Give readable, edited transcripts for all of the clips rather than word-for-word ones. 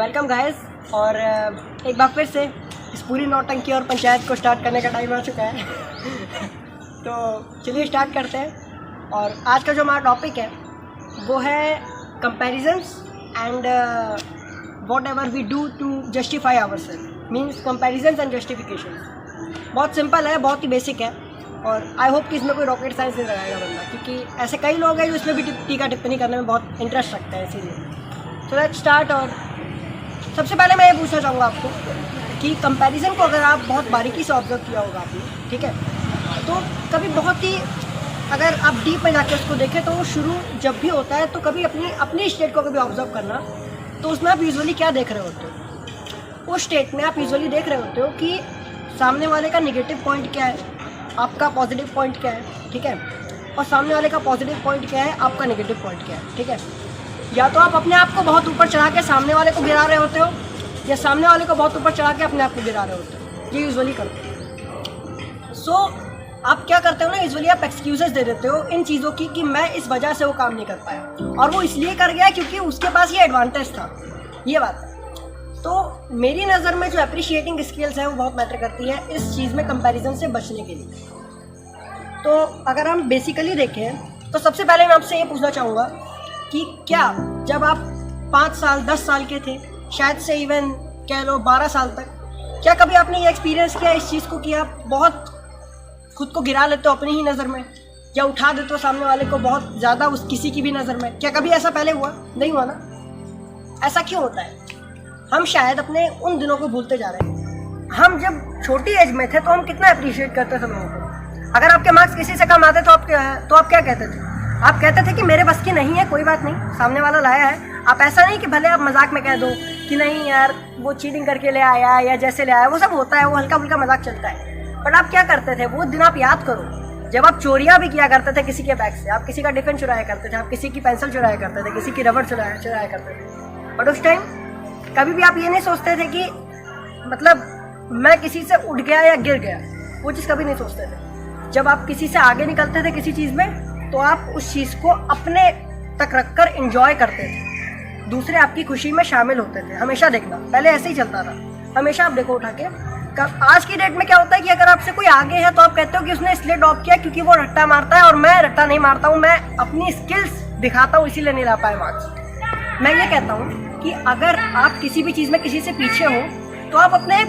Welcome guys. और एक बार फिर से इस पूरी नौटंकी और पंचायत को स्टार्ट करने का टाइम आ चुका है। तो चलिए स्टार्ट करते हैं। और आज का जो हमारा टॉपिक है वो है comparisons and whatever we do to justify ourselves, means comparisons and justification. बहुत सिंपल है, बहुत ही बेसिक है और आई होप कि इसमें कोई रॉकेट साइंस नहीं लगाएगा बंदा, क्योंकि ऐसे कई लोग हैं जो इसमें भी टीका टिप्पणी करने में बहुत इंटरेस्ट रखते हैं। इसीलिए तो लेट्स स्टार्ट। और सबसे पहले मैं ये पूछना चाहूँगा आपको कि कंपैरिजन को अगर आप बहुत बारीकी से ऑब्जर्व किया होगा आपने, ठीक है, तो कभी बहुत ही अगर आप डीप में जाके उसको देखें तो वो शुरू जब भी होता है तो कभी अपनी स्टेट को कभी ऑब्जर्व करना, तो उसमें आप यूजुअली क्या देख रहे होते हो? उस स्टेट में आप यूजुअली देख रहे होते हो कि सामने वाले का निगेटिव पॉइंट क्या है, आपका पॉजिटिव पॉइंट क्या है, ठीक है, और सामने वाले का पॉजिटिव पॉइंट क्या है, आपका नेगेटिव पॉइंट क्या है, ठीक है। या तो आप अपने आप को बहुत ऊपर चढ़ा के सामने वाले को गिरा रहे होते हो, या सामने वाले को बहुत ऊपर चढ़ा के अपने आप को गिरा रहे होते हो। ये यूजुअली करते हैं। सो आप क्या करते हो ना, यूजुअली आप एक्सक्यूजेस दे देते हो इन चीज़ों की कि मैं इस वजह से वो काम नहीं कर पाया, और वो इसलिए कर गया क्योंकि उसके पास ये एडवांटेज था। ये बात है। तो मेरी नज़र में जो अप्रिशिएटिंग स्किल्स है वो बहुत मैटर करती है इस चीज़ में कंपैरिजन से बचने के लिए। तो अगर हम बेसिकली देखें तो सबसे पहले मैं आपसे ये पूछना चाहूँगा कि क्या जब आप 5 साल 10 साल के थे, शायद से इवन कह लो 12 साल तक, क्या कभी आपने ये एक्सपीरियंस किया इस चीज़ को कि आप बहुत खुद को गिरा लेते हो अपनी ही नज़र में, या उठा देते हो सामने वाले को बहुत ज़्यादा उस किसी की भी नज़र में? क्या कभी ऐसा पहले हुआ? नहीं हुआ ना। ऐसा क्यों होता है? हम शायद अपने उन दिनों को भूलते जा रहे हैं। हम जब छोटी एज में थे तो हम कितना अप्रिशिएट करते थे लोगों को। अगर आपके मार्क्स किसी से कम आते तो आप क्या कहते थे? आप कहते थे कि मेरे बस की नहीं है, कोई बात नहीं, सामने वाला लाया है। आप ऐसा नहीं कि भले आप मजाक में कह दो कि नहीं यार वो चीटिंग करके ले आया या जैसे ले आया, वो सब होता है, वो हल्का फुल्का मजाक चलता है। बट आप क्या करते थे वो दिन? आप याद करो जब आप चोरियाँ भी किया करते थे किसी के बैग से, आप किसी का टिफिन चुराया करते थे, आप किसी की पेंसिल चुराया करते थे, किसी की रबड़ चुराया करते थे। बट उस टाइम कभी भी आप ये नहीं सोचते थे कि मतलब मैं किसी से उठ गया या गिर गया, वो चीज़ कभी नहीं सोचते थे। जब आप किसी से आगे निकलते थे किसी चीज़ में तो आप उस चीज़ को अपने तक रखकर एंजॉय करते थे, दूसरे आपकी खुशी में शामिल होते थे। हमेशा देखना, पहले ऐसे ही चलता था, हमेशा आप देखो उठा के। आज की डेट में क्या होता है कि अगर आपसे कोई आगे है तो आप कहते हो कि उसने इसलिए ड्रॉप किया क्योंकि वो रट्टा मारता है और मैं रट्टा नहीं मारता हूँ, मैं अपनी स्किल्स दिखाता हूँ इसीलिए नहीं ला पाए मार्क्स। मैं ये कहता हूँ कि अगर आप किसी भी चीज़ में किसी से पीछे हो तो आप अपने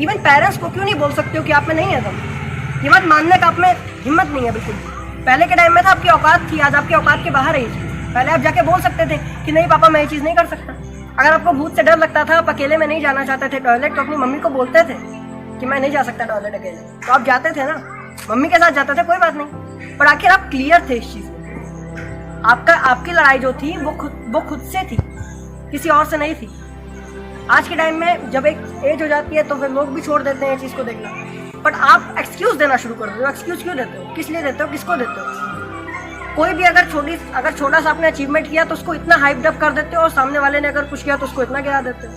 इवन पेरेंट्स को क्यों नहीं बोल सकते हो कि आप में नहीं है दम? ये बात मानने का आप में हिम्मत नहीं है बिल्कुल। पहले के टाइम में था आपकी औकात थी, आज आपकी औकात के बाहर है ये चीज़। पहले आप जाके बोल सकते थे कि नहीं पापा मैं ये चीज़ नहीं कर सकता। अगर आपको भूत से डर लगता था, आप अकेले में नहीं जाना चाहते थे टॉयलेट, तो अपनी मम्मी को बोलते थे कि मैं नहीं जा सकता टॉयलेट अकेले, तो आप जाते थे ना, मम्मी के साथ जाते थे, कोई बात नहीं। पर आखिर आप क्लियर थे इस चीज़ में। आपकी लड़ाई जो थी वो खुद से थी, किसी और से नहीं थी। आज के टाइम में जब एक एज हो जाती है तो फिर लोग भी छोड़ देते हैं चीज़ को देखना। बट आप एक्सक्यूज़ देना शुरू कर दो। एक्सक्यूज़ क्यों देते हो? किस लिए देते हो? किसको देते हो? कोई भी अगर छोटा सा आपने अचीवमेंट किया तो उसको इतना हाइप अप कर देते हो, और सामने वाले ने अगर कुछ किया तो उसको इतना गिरा देते हो।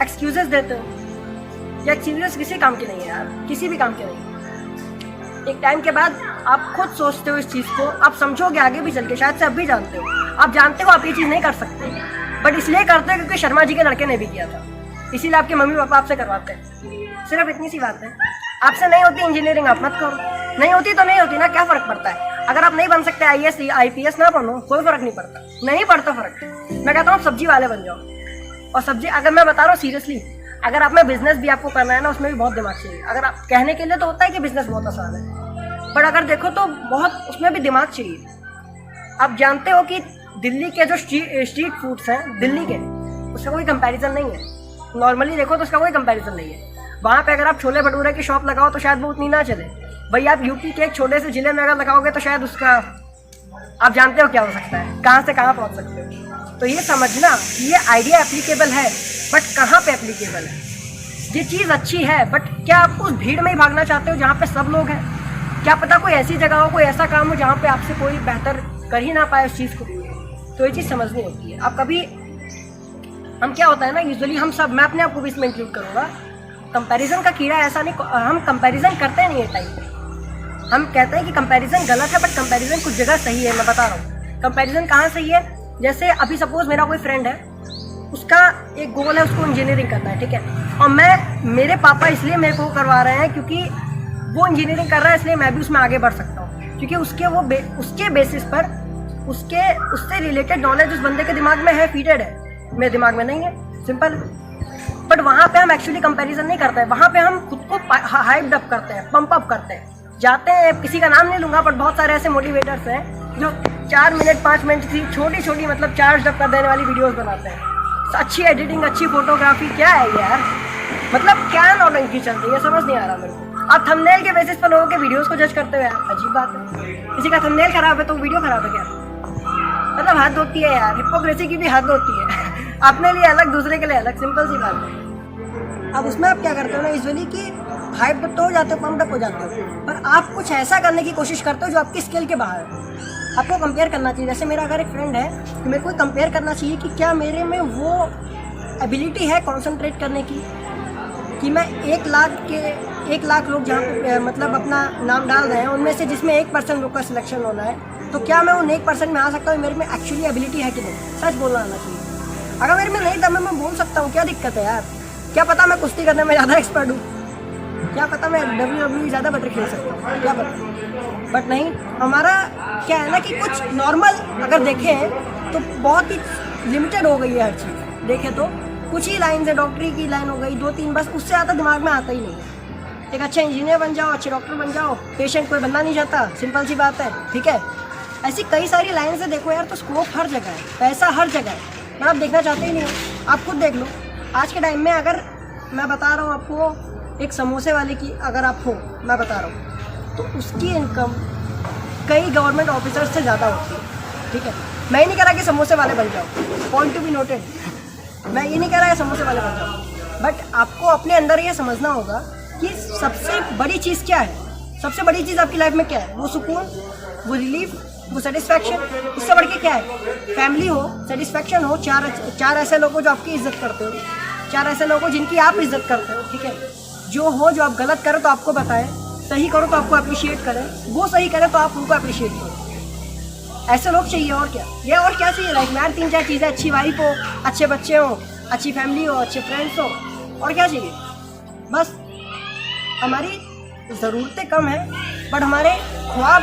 एक्सक्यूजेस देते हो। ये एक्सक्यूजेस किसी काम के नहीं है यार, किसी भी काम के नहीं। एक टाइम के बाद आप खुद सोचते हो इस चीज़ को, आप समझोगे आगे भी चल के, शायद से अब भी जानते हो, आप जानते हो आप ये चीज़ नहीं कर सकते, बट इसलिए करते हो क्योंकि शर्मा जी के लड़के ने भी किया था, इसीलिए आपके मम्मी पापा आपसे करवाते हैं। सिर्फ इतनी सी बात है। आपसे नहीं होती इंजीनियरिंग, आप मत करो। नहीं होती तो नहीं होती ना, क्या फ़र्क पड़ता है? अगर आप नहीं बन सकते IAS IPS ना बनो, कोई फ़र्क नहीं पड़ता, नहीं पड़ता फ़र्क। मैं कहता हूँ सब्जी वाले बन जाओ। और सब्जी, अगर मैं बता रहा हूँ सीरियसली, अगर आप में बिजनेस भी आपको करना है ना, उसमें भी बहुत दिमाग चाहिए। अगर आप कहने के लिए तो होता है कि बिजनेस बहुत आसान है, बट अगर देखो तो बहुत उसमें भी दिमाग चाहिए। आप जानते हो कि दिल्ली के जो स्ट्रीट फूड्स हैं दिल्ली के, उसका कोई कंपैरिजन नहीं है। नॉर्मली देखो तो उसका कोई कंपैरिजन नहीं है। वहाँ पे अगर आप छोले भटूरे की शॉप लगाओ तो शायद वो उतनी ना चले। भाई आप यूपी के एक छोटे से जिले में अगर लगाओगे तो शायद उसका, आप जानते हो क्या हो सकता है, कहाँ से कहाँ पहुँच सकते हो। तो ये समझना कि ये आइडिया एप्लीकेबल है, बट कहाँ पे एप्लीकेबल है। ये चीज़ अच्छी है, बट क्या आप उस भीड़ में ही भागना चाहते हो जहाँ पे सब लोग हैं? क्या पता कोई ऐसी जगह हो, कोई ऐसा काम हो जहाँ पे आपसे कोई बेहतर कर ही ना पाए उस चीज़ को। तो ये चीज़ समझनी होती है। आप कभी, हम क्या होता है ना, यूजुअली हम सब, मैं अपने आप को भी इसमें इंक्लूड करूँगा, कंपैरिजन का कीड़ा ऐसा नहीं, हम कंपैरिजन करते नहीं है टाइम पे। हम कहते हैं कि कंपैरिजन गलत है, बट कंपैरिजन कुछ जगह सही है। मैं बता रहा हूँ कंपैरिजन कहाँ सही है। जैसे अभी सपोज मेरा कोई फ्रेंड है, उसका एक गोल है, उसको इंजीनियरिंग करना है, ठीक है। और मेरे पापा इसलिए मेरे को करवा रहे हैं क्योंकि वो इंजीनियरिंग कर रहा है, इसलिए मैं भी उसमें आगे बढ़ सकता हूँ, क्योंकि उसके बेसिस पर उससे रिलेटेड नॉलेज उस बंदे के दिमाग में है, फीडेड है, मेरे दिमाग में नहीं है, सिंपल। बट वहाँ पे हम एक्चुअली कंपैरिजन नहीं करते हैं, वहाँ पे हम खुद को हाइप अप करते हैं, पंप अप करते हैं, जाते हैं। किसी का नाम नहीं लूँगा, बट बहुत सारे ऐसे मोटिवेटर्स हैं जो 4 मिनट 5 मिनट की छोटी मतलब चार्ज अप कर देने वाली वीडियोस बनाते हैं। अच्छी एडिटिंग, अच्छी फोटोग्राफी, क्या है यार, मतलब क्या नौटंकी चल रही है, समझ नहीं आ रहा मेरे को। आप थंबनेल के बेसिस पर लोगों के वीडियोस को जज करते हुए, अजीब बात है। किसी का थंबनेल खराब है तो वीडियो खराब है क्या? मतलब हद होती है यार, हिपोक्रेसी की भी हद होती है। अपने लिए अलग, दूसरे के लिए अलग, सिंपल सी बात है। अब उसमें आप क्या करते हो ना, यूजुअली कि हाइप तो हो जाते हो, पम्प अप हो जाते हो, पर आप कुछ ऐसा करने की कोशिश करते हो जो आपकी स्किल के बाहर है। आपको कंपेयर करना चाहिए। जैसे मेरा अगर एक फ्रेंड है तो मेरे को कंपेयर करना चाहिए कि क्या मेरे में वो एबिलिटी है कॉन्सेंट्रेट करने की, कि मैं 1 लाख लोग जहाँ पे मतलब अपना नाम डाल रहे हैं, उनमें से जिसमें 1% लोग का सिलेक्शन होना है, तो क्या मैं उन 1% में आ सकता हूँ? मेरे में एक्चुअली एबिलिटी है कि नहीं? सच बोलना आना चाहिए। अगर मेरे में नहीं था मैं बोल सकता हूँ, क्या दिक्कत है यार? क्या पता मैं कुश्ती करने में ज़्यादा एक्सपर्ट हूँ, क्या पता मैं WWE ज़्यादा बेटर खेल सकता हूँ, क्या पता। बट नहीं, हमारा क्या है ना कि कुछ नॉर्मल अगर देखें तो बहुत ही लिमिटेड हो गई है हर चीज़। देखें तो कुछ ही लाइन है, डॉक्टरी की लाइन हो गई 2-3, बस उससे ज़्यादा दिमाग में आता ही नहीं है। एक अच्छा इंजीनियर बन जाओ, अच्छे डॉक्टर बन जाओ, पेशेंट कोई बनना नहीं चाहता, सिंपल सी बात है, ठीक है। ऐसी कई सारी लाइन से देखो यार, तो स्कोप हर जगह है, पैसा हर जगह है, पर आप देखना चाहते ही नहीं हो। आप खुद देख लो, आज के टाइम में अगर मैं बता रहा हूँ आपको, एक समोसे वाले की अगर आप हो, मैं बता रहा हूँ, तो उसकी इनकम कई गवर्नमेंट ऑफिसर्स से ज़्यादा होती है, ठीक है। मैं ये नहीं कह रहा कि समोसे वाले बन जाओ, पॉइंट टू बी नोटेड, मैं ये नहीं कह रहा कि समोसे वाले बन जाओ, बट आपको अपने अंदर ये समझना होगा कि सबसे बड़ी चीज़ क्या है। सबसे बड़ी चीज़ आपकी लाइफ में क्या है? वो सुकून, वो रिलीफ, वो सेटिस्फैक्शन। उससे बढ़ के क्या है? फैमिली हो, सेटिस्फैक्शन हो, चार ऐसे लोग हो जो आपकी इज्जत करते हो, 4 ऐसे लोग हो जिनकी आप इज्जत करते हो, ठीक है। जो आप गलत करो तो आपको बताएं, सही करो तो आपको अप्रिशिएट करें, वो सही करे तो आप उनको अप्रिशिएट करो। ऐसे लोग चाहिए, और क्या। ये और क्या चाहिए लाइफ में यार? 3-4 चीज़ें, अच्छी वाइफ हो, अच्छे बच्चे हो, अच्छी फैमिली हो, अच्छे फ्रेंड्स हो, और क्या चाहिए? बस हमारी ज़रूरतें कम हैं, बट हमारे ख्वाब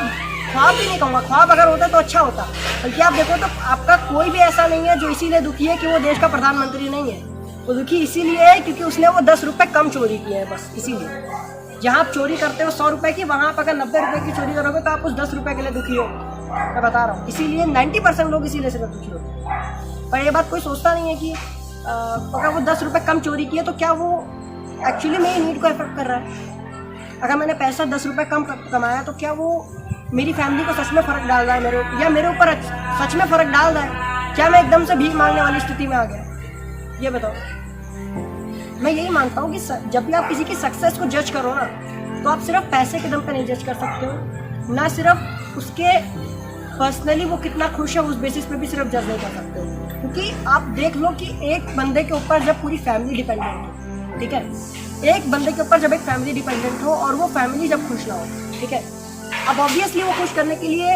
भी नहीं कहूँगा, ख्वाब अगर होता तो अच्छा होता। बल्कि आप देखो तो आपका कोई भी ऐसा नहीं है जो इसीलिए दुखी है कि वो देश का प्रधानमंत्री नहीं है। वो दुखी इसीलिए है क्योंकि उसने वो 10 रुपये कम चोरी किए हैं, बस इसीलिए। जहाँ आप चोरी करते हो 100 रुपये की, वहाँ आप अगर 90 रुपये की चोरी करोगे तो आप उस 10 रुपये के लिए दुखी हो। मैं बता रहा हूँ, इसीलिए 90% लोग इसीलिए सिर्फ दुखी होते हैं। पर ये बात कोई सोचता नहीं है कि अगर वो 10 रुपये कम चोरी किए तो क्या वो एक्चुअली मेरी नीड को इफेक्ट कर रहा है? अगर मैंने पैसा 10 रुपये कम कमाया तो क्या वो मेरी फैमिली को सच में फ़र्क डाल रहा है, मेरे ऊपर सच में फ़र्क डाल रहा है? क्या मैं एकदम से भीख मांगने वाली स्थिति में आ गया? ये बताओ। मैं यही मानता हूँ कि जब भी आप किसी की सक्सेस को जज करो ना, तो आप सिर्फ पैसे के दम पे नहीं जज कर सकते हो, ना सिर्फ उसके पर्सनली वो कितना खुश है उस बेसिस पे भी सिर्फ जज नहीं कर सकते हो। क्योंकि आप देख लो कि एक बंदे के ऊपर जब पूरी फैमिली डिपेंडेंट हो, ठीक है, एक बंदे के ऊपर जब एक फैमिली डिपेंडेंट हो और वो फैमिली जब खुश ना हो, ठीक है, अब ऑब्वियसली वो खुश करने के लिए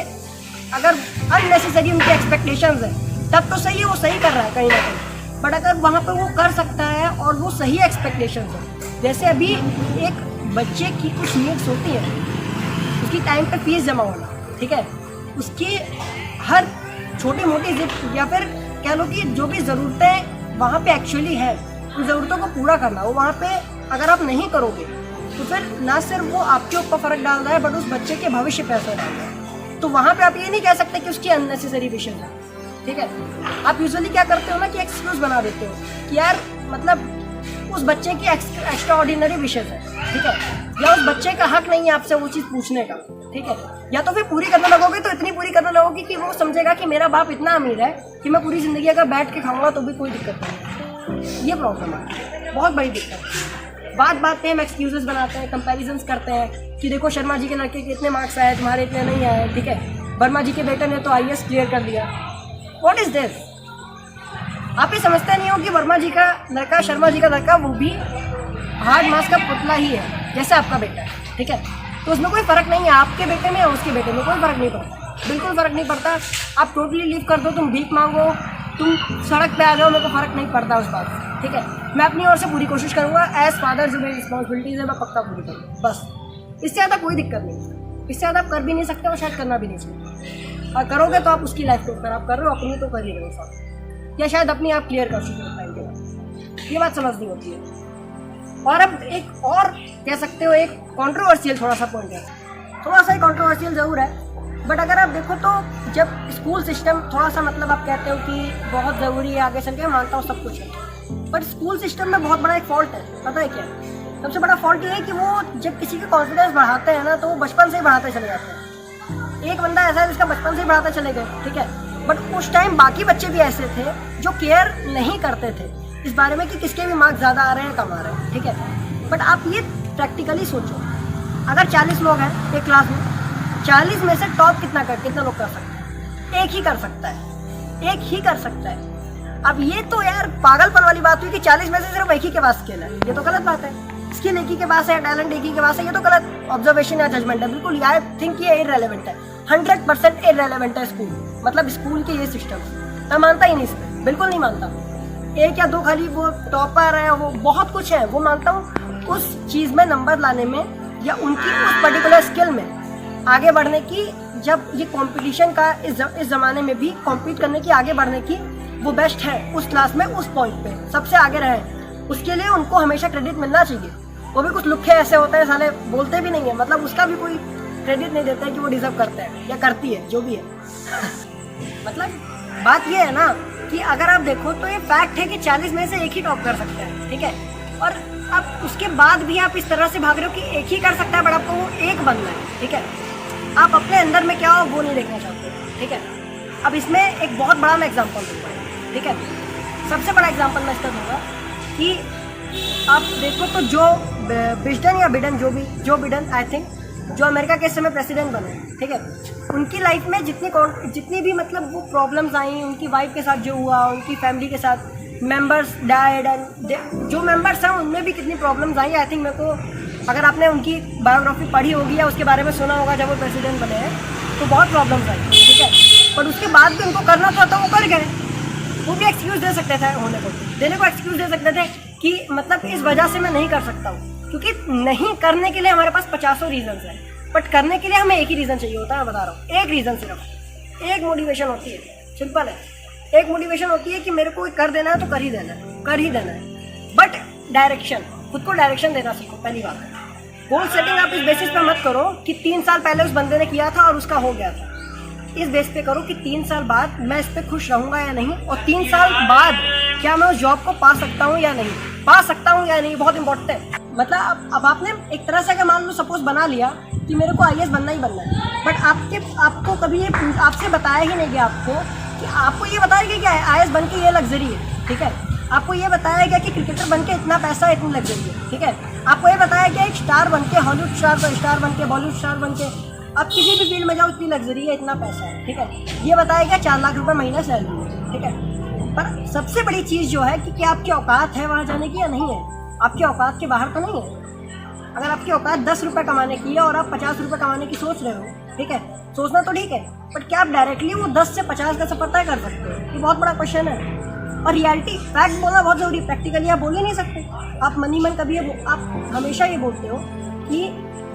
अगर अननेसेसरी उनकी एक्सपेक्टेशंस है तब तो सही है, वो सही कर रहा है कहीं ना कहीं। बट अगर वहाँ पे वो कर सकता है और वो सही एक्सपेक्टेशंस है, जैसे अभी एक बच्चे की कुछ नीड्स होती हैं, उसकी टाइम पे फीस जमा होना, ठीक है, उसकी हर छोटी मोटी या फिर कह लो कि जो भी ज़रूरतें वहाँ पे एक्चुअली है, उन ज़रूरतों को पूरा करना, वो वहाँ पे अगर आप नहीं करोगे तो फिर ना सिर्फ वो आपके ऊपर फ़र्क डाल रहा है बट उस बच्चे के भविष्य पे असर डाल रहा है। तो वहाँ पे आप ये नहीं कह सकते कि उसकी अननेसेसरी विशेष है, ठीक है। आप यूजुअली क्या करते हो ना कि एक्सक्यूज़ बना देते हो कि यार मतलब उस बच्चे की एक्स्ट्रा ऑर्डिनरी विशेष है, ठीक है, या उस बच्चे का हक नहीं है आपसे वो चीज़ पूछने का, ठीक है, या तो फिर पूरी करने लगोगे तो इतनी पूरी करने लगोगे कि वो समझेगा कि मेरा बाप इतना अमीर है कि मैं पूरी ज़िंदगी अगर बैठ के खाऊंगा तो भी कोई दिक्कत नहीं। ये प्रॉब्लम है, बहुत बड़ी दिक्कत है। बात पे हम एक्सक्यूजेस बनाते हैं, कंपैरिजन्स करते हैं कि देखो शर्मा जी के लड़के के इतने मार्क्स आए, तुम्हारे इतने नहीं आए, ठीक है, वर्मा जी के बेटे ने तो IAS क्लियर कर दिया। What is this? आप ये समझते नहीं हो कि वर्मा जी का लड़का, शर्मा जी का लड़का, वो भी हार्ड मास का पुतला ही है जैसे आपका बेटा है, ठीक है। तो उसमें कोई फ़र्क नहीं है, आपके बेटे में या उसके बेटे में कोई फ़र्क नहीं पड़ता, बिल्कुल फ़र्क नहीं पड़ता। आप टोटली लीव कर दो, तुम भीख मांगो, तुम सड़क पे आ जाओ, मेरे को फ़र्क नहीं पड़ता उस बात से, ठीक है। मैं अपनी ओर से पूरी कोशिश करूँगा, एज फादर जो मेरी रिस्पॉन्सिबिलिटीज़ है मैं पक्का पूरी करूँ, बस। इससे ज़्यादा कोई दिक्कत नहीं, इससे ज़्यादा आप कर भी नहीं सकते और शायद करना भी नहीं चाहिए। और करोगे तो आप उसकी लाइफ को खराब कर रहे हो, अपनी तो कर ही रहे हो साथ, या शायद अपनी आप क्लियर कर चुके हो टाइम के बाद। ये बात समझनी होती है। और अब एक और कह सकते हो एक कॉन्ट्रोवर्शियल थोड़ा सा पॉइंट है, थोड़ा सा कॉन्ट्रोवर्शियल ज़रूर है, बट अगर आप देखो तो जब स्कूल सिस्टम थोड़ा सा मतलब आप कहते हो कि बहुत ज़रूरी है आगे चल के, मानता हूँ सब कुछ है, बट स्कूल सिस्टम में बहुत बड़ा एक फॉल्ट है। पता है क्या? सबसे बड़ा फॉल्ट ये है कि वो जब किसी का कॉन्फिडेंस बढ़ाते हैं ना, तो वो बचपन से ही बढ़ाते चले जाते हैं। एक बंदा ऐसा है जिसका बचपन से ही बढ़ाते चले गए, ठीक है, बट उस टाइम बाकी बच्चे भी ऐसे थे जो केयर नहीं करते थे इस बारे में कि किसके भी मार्क्स ज़्यादा आ रहे हैं कम आ रहे हैं, ठीक है। बट आप ये प्रैक्टिकली सोचो, अगर 40 लोग हैं एक क्लास में, 40 में से टॉप कितना लोग कर सकते हैं? एक ही कर सकता है, एक ही कर सकता है। अब ये तो यार पागलपन वाली बात हुई कि 40 में से सिर्फ एक ही के पास स्किल है, ये तो गलत बात है। स्किल एक ही के पास है, टैलेंट एक ही के पास है, ये तो गलत ऑब्जर्वेशन या जजमेंट है, बिल्कुल। आई थिंक ये इररेलेवेंट है, 100% इररेलेवेंट है स्कूल, मतलब स्कूल के ये सिस्टम मैं मानता ही नहीं, इसमें बिल्कुल नहीं मानता। एक या दो खाली वो टॉपर है, वो बहुत कुछ है, वो मानता हूँ उस चीज़ में नंबर लाने में या उनकी उस पर्टिकुलर स्किल में आगे बढ़ने की, जब ये कंपटीशन का इस ज़माने में भी कॉम्पीट करने की, आगे बढ़ने की, वो बेस्ट है उस क्लास में, उस पॉइंट पे सबसे आगे रहे, उसके लिए उनको हमेशा क्रेडिट मिलना चाहिए। वो भी कुछ लुखे ऐसे होते हैं साले, बोलते भी नहीं है, मतलब उसका भी कोई क्रेडिट नहीं देता है कि वो डिजर्व करता है या करती है, जो भी है। मतलब बात ये है ना कि अगर आप देखो तो ये फैक्ट है कि 40 में से एक ही टॉप कर सकता है, ठीक है। और अब उसके बाद भी आप इस तरह से भाग रहे हो कि एक ही कर सकता है, बट आपको वो एक बनना है, ठीक है। आप अपने अंदर में क्या हो वो नहीं देखना चाहते, ठीक है। अब इसमें एक बहुत बड़ा मैं एग्जांपल दूंगा, ठीक है। सबसे बड़ा एग्जांपल मैं इसका दूंगा कि आप देखो तो Joe Biden Joe Biden I think जो अमेरिका के समय प्रेसिडेंट बने, ठीक है, उनकी लाइफ में जितनी भी मतलब वो प्रॉब्लम्स आई, उनकी वाइफ के साथ जो हुआ, उनकी फैमिली के साथ मेंबर्स डाइड एंड जो मेंबर्स हैं उनमें भी कितनी प्रॉब्लम्स आई। आई थिंक मेरे को, अगर आपने उनकी बायोग्राफी पढ़ी होगी या उसके बारे में सुना होगा जब वो प्रेसिडेंट बने हैं, तो बहुत प्रॉब्लम्स आई, ठीक है। पर उसके बाद भी उनको करना था तो वो कर गए। वो भी एक्सक्यूज़ दे सकते थे, देने को एक्सक्यूज़ दे सकते थे कि मतलब इस वजह से मैं नहीं कर सकता हूँ, क्योंकि नहीं करने के लिए हमारे पास 50 रीजन है, बट करने के लिए हमें एक ही रीज़न चाहिए होता है। मैं बता रहा हूँ, एक रीज़न, सिर्फ एक मोटिवेशन होती है, सिंपल है। एक मोटिवेशन होती है कि मेरे को कर देना है तो कर ही देना है। बट डायरेक्शन, खुद को डायरेक्शन देना सीखो, पहली बात। गोल सेटिंग आप इस बेसिस पे मत करो कि 3 साल पहले उस बंदे ने किया था और उसका हो गया था। इस बेस पे करो कि 3 साल बाद मैं इस पे खुश रहूँगा या नहीं, और 3 साल बाद क्या मैं उस जॉब को पा सकता हूँ या नहीं, बहुत इंपॉर्टेंट है। मतलब अब आपने एक तरह से अगर मान लो सपोज बना लिया कि मेरे को IAS बनना ही बनना है, बट आपको कभी ये आपसे बताया ही नहीं गया कि आपको ये बताया गया कि IAS बन के ये लग्जरी है, ठीक है। आपको ये बताया गया कि क्रिकेटर बन के इतना पैसा, इतनी लग्जरी है, ठीक है। आपको ये बताया गया एक स्टार बन के, हॉलीवुड स्टार बन के, बॉलीवुड स्टार बन के आप किसी भी फील्ड में जाओ, इतनी लग्जरी है, इतना पैसा है, ठीक है। ये बताया गया 4 लाख रुपए महीना सैलरी है, ठीक है। पर सबसे बड़ी चीज़ जो है कि क्या आपकी औकात है वहाँ जाने की या नहीं है, आपकी औकात के बाहर तो नहीं है। अगर आपकी औकात 10 रुपये कमाने की है और आप 50 रुपये कमाने की सोच रहे हो, ठीक है, सोचना तो ठीक है, बट क्या आप डायरेक्टली वो 10 से 50 का सफर तय कर सकते हो? ये बहुत बड़ा क्वेश्चन है। और रियलिटी फैक्ट बोलना बहुत ज़रूरी है, प्रैक्टिकली आप बोल ही नहीं सकते। आप मन कभी आप हमेशा ये बोलते हो कि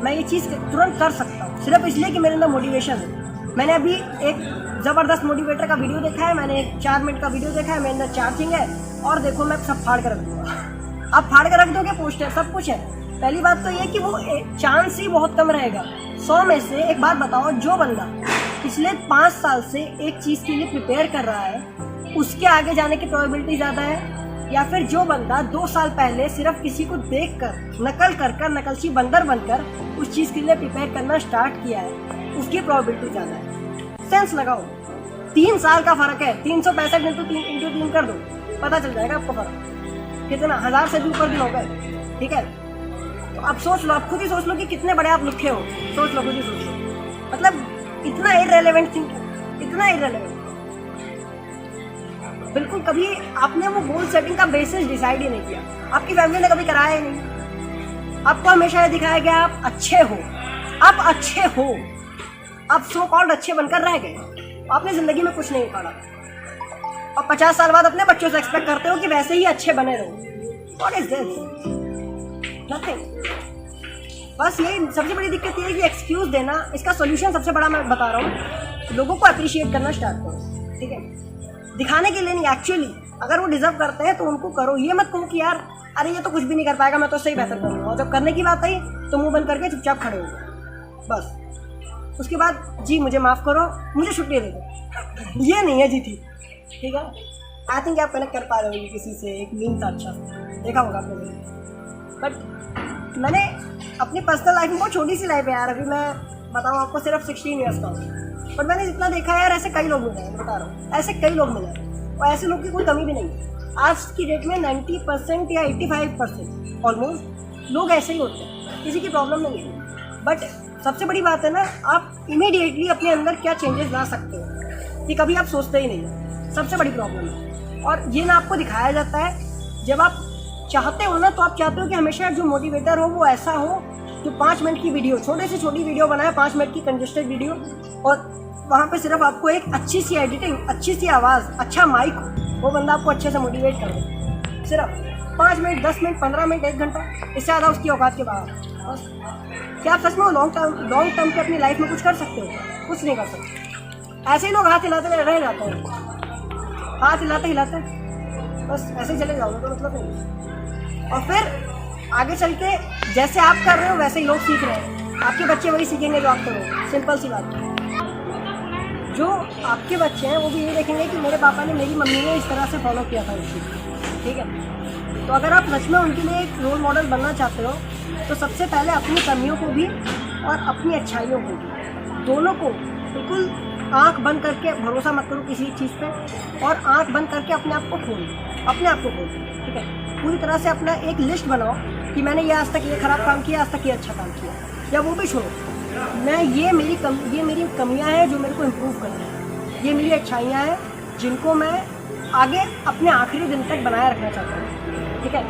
मैं ये चीज़ तुरंत कर सकता हूँ, सिर्फ इसलिए कि मेरे अंदर मोटिवेशन है। मैंने अभी एक ज़बरदस्त मोटिवेटर का वीडियो देखा है, मैंने एक 4 मिनट का वीडियो देखा है, मेरे अंदर चार्जिंग है, और देखो मैं सब फाड़ कर रख दूँगा। आप फाड़ कर रख दोगे, पोस्टर सब कुछ है। पहली बात तो ये कि वो चांस ही बहुत कम रहेगा 100 में से। एक बात बताओ, जो बंदा पिछले 5 साल से एक चीज़ के लिए प्रिपेयर कर रहा है, उसके आगे जाने की प्रोबेबिलिटी ज़्यादा है, या फिर जो बंदा 2 साल पहले सिर्फ किसी को देखकर नकल कर नकलची बंदर बनकर उस चीज़ के लिए प्रिपेयर करना स्टार्ट किया है, उसकी प्रोबेबिलिटी ज़्यादा है। सेंस लगाओ, 3 साल का फ़र्क है। 365 इंटू 3 कर दो, पता चल जाएगा आपको फ़र्क कितना, 1000 से भी ऊपर दिन हो गए, ठीक है। तो अब सोच लो, आप खुद ही सोच लो कि कितने बड़े आप लिखे हो, सोच लो, खुद ही सोच लो। मतलब इतना इररेलेवेंट थिंकिंग, इतना इररेलेवेंट, बिल्कुल। कभी आपने वो गोल सेटिंग का बेसिस डिसाइड ही नहीं किया, आपकी फैमिली ने कभी कराया ही नहीं। आपको हमेशा ये दिखाया गया आप अच्छे हो, आप सो कॉल्ड अच्छे बनकर रह गए, आपने ज़िंदगी में कुछ नहीं उखाड़ा। और 50 साल बाद अपने बच्चों से एक्सपेक्ट करते हो कि वैसे ही अच्छे बने रहो। What is this? नथिंग। बस यही सबसे बड़ी दिक्कत ये है कि एक्सक्यूज़ देना, इसका सोल्यूशन सबसे बड़ा मैं बता रहा हूँ, लोगों को अप्रिशिएट करना स्टार्ट करो, ठीक है? दिखाने के लिए नहीं, एक्चुअली अगर वो डिजर्व करते हैं तो उनको करो। ये मत कहो कि यार अरे ये तो कुछ भी नहीं कर पाएगा, मैं तो सही बेहतर करूँगा, और जब करने की बात आई तो मुंह बंद करके चुपचाप खड़े हो गए बस। उसके बाद जी मुझे माफ़ करो, मुझे छुट्टी दे दो, ये नहीं है जी थी, ठीक है? आई थिंक आप कनेक्ट कर पा रहे होंगे किसी से, एक मीम था अच्छा देखा होगा आपने। बट मैंने अपनी पर्सनल लाइफ में बहुत छोटी सी लाइफ है यार, अभी मैं बताऊँ आपको सिर्फ 16 ईयर्स का हूँ, बट मैंने जितना देखा है यार ऐसे कई लोग मिले हैं, बता रहा हूँ, ऐसे कई लोग मिले हैं और ऐसे लोग की कोई कमी भी नहीं है। आज की डेट में 90% या 85% ऑलमोस्ट लोग ऐसे ही होते हैं, किसी की प्रॉब्लम नहीं है। बट सबसे बड़ी बात है ना, आप इमीडिएटली अपने अंदर क्या चेंजेस ला सकते हो ये कभी आप सोचते ही नहीं, सबसे बड़ी प्रॉब्लम है। और ये ना आपको दिखाया जाता है, जब आप चाहते हो ना तो आप चाहते हो कि हमेशा जो मोटिवेटर हो वो ऐसा हो जो 5 मिनट की वीडियो, छोटे से छोटी वीडियो बनाए, 5 मिनट की कंजेस्टेड वीडियो, और वहाँ पे सिर्फ आपको एक अच्छी सी एडिटिंग, अच्छी सी आवाज़, अच्छा माइक हो, वो बंदा आपको अच्छे से मोटिवेट कर दे। सिर्फ 5 मिनट, 10 मिनट, 15 मिनट, 1 घंटा, इससे ज़्यादा उसकी औकात के बाहर बस। क्या आप सच में लॉन्ग टर्म पे अपनी लाइफ में कुछ कर सकते हो? कुछ नहीं कर सकते। ऐसे ही लोग हाथ हिलाते रह जाते हैं, हाथ हिलाते हिलाते बस ऐसे ही चले जाओगे तो मतलब नहीं। और फिर आगे चल के जैसे आप कर रहे हो वैसे ही लोग सीख रहे हैं, आपके बच्चे वही सीखेंगे जो आप करो। सिंपल सी बात है। जो आपके बच्चे हैं वो भी ये देखेंगे कि मेरे पापा ने, मेरी मम्मी ने इस तरह से फॉलो किया था उस चीज़ को, ठीक है? तो अगर आप सच में उनके लिए एक रोल मॉडल बनना चाहते हो तो सबसे पहले अपनी कमियों को भी और अपनी अच्छाइयों को भी, दोनों को बिल्कुल आंख बंद करके भरोसा मत करो किसी चीज़ पे, और आंख बंद करके अपने आप को खोलो, अपने आप को खोलो, ठीक है? पूरी तरह से अपना एक लिस्ट बनाओ कि मैंने ये आज तक ये ख़राब काम किया, आज तक ये अच्छा काम किया, या वो भी छोड़ो, मैं ये मेरी कमियां हैं जो मेरे को इम्प्रूव करनी है, ये मेरी अच्छाइयाँ हैं जिनको मैं आगे अपने आखिरी दिन तक बनाए रखना चाहता हूँ, ठीक है?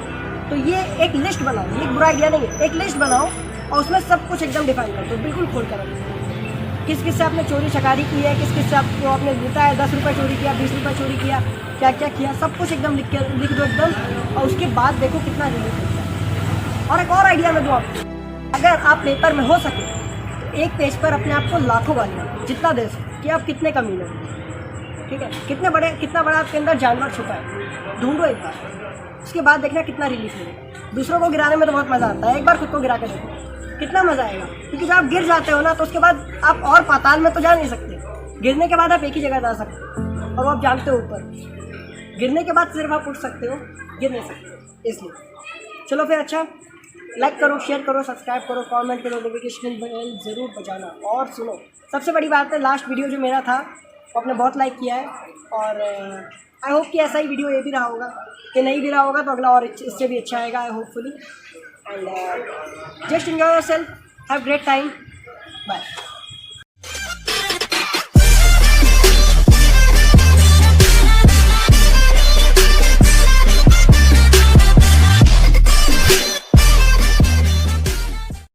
तो ये एक लिस्ट बनाओ, ये एक बुरा आइडिया नहीं है, एक लिस्ट बनाओ और उसमें सब कुछ एकदम डिफाइन कर दो, बिल्कुल खोल कर रखो। किस किस से आपने चोरी चकारी की है, किस किस से आपको आपने लूटा है, 10 रुपये चोरी किया, 20 रुपये चोरी किया, क्या क्या किया, सब कुछ एकदम लिख दो एकदम, और उसके बाद देखो कितना रिलीफ मिलता है। और एक और आइडिया मैं दूँ आपको, अगर आप पेपर में हो सके तो एक पेज पर अपने आप को लाखों वाली जितना दे सके कि आप कितने कमीने हो, ठीक है? कितना बड़ा आपके अंदर जानवर छुपा है, ढूंढो एक बार, उसके बाद देखना कितना रिलीफ मिलेगा। दूसरों को गिराने में तो बहुत मज़ा आता है, एक बार खुद को गिरा के देखो कितना मज़ा आएगा, क्योंकि जब आप गिर जाते हो ना तो उसके बाद आप और पाताल में तो जा नहीं सकते। गिरने के बाद आप एक ही जगह जा सकते हो, और वो आप जानते हो ऊपर, गिरने के बाद सिर्फ आप उठ सकते हो, गिर नहीं सकते। इसलिए चलो फिर, अच्छा लाइक करो, शेयर करो, सब्सक्राइब करो, कमेंट करो, नोटिफिकेशन बेल ज़रूर बजाना। और सुनो, सबसे बड़ी बात है, लास्ट वीडियो जो मेरा था वो आपने बहुत लाइक किया है, और आई होप कि ऐसा ही वीडियो ये भी रहा होगा, कि नहीं भी रहा होगा तो अगला और इससे भी अच्छा आएगा, I hopefully. And just enjoy yourself, have great time, bye.